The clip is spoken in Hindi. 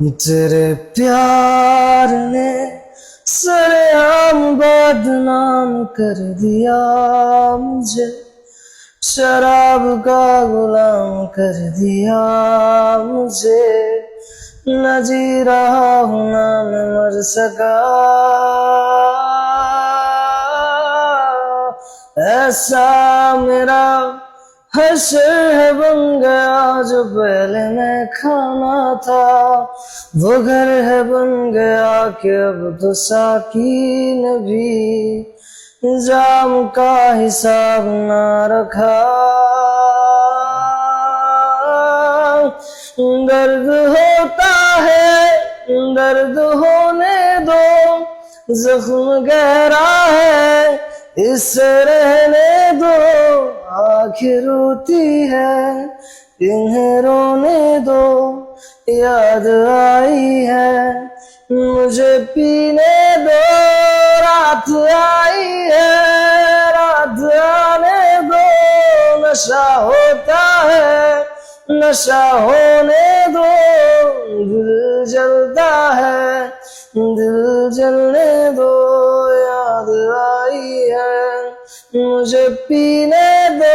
तेरे प्यार ने सरेआम बदनाम कर दिया मुझे, शराब का गुलाम कर दिया मुझे। न जी रहा हूँ ना मैं मर सका, ऐसा मेरा हश्र है बन गया जो पहले मैं खाना था। वो घर है बन गया कि अब तो साकी ने भी जाम का हिसाब ना रखा। दर्द होता है दर्द होने दो, जख्म गहरा है इससे रहने दो। आखिर रोती है इन्हें रोने दो, याद आई है मुझे पीने दो। रात आई है रात आने दो, नशा होता है नशा होने दो। दिल जलता है दिल जलने दो, याद आई है मुझे पीने दो।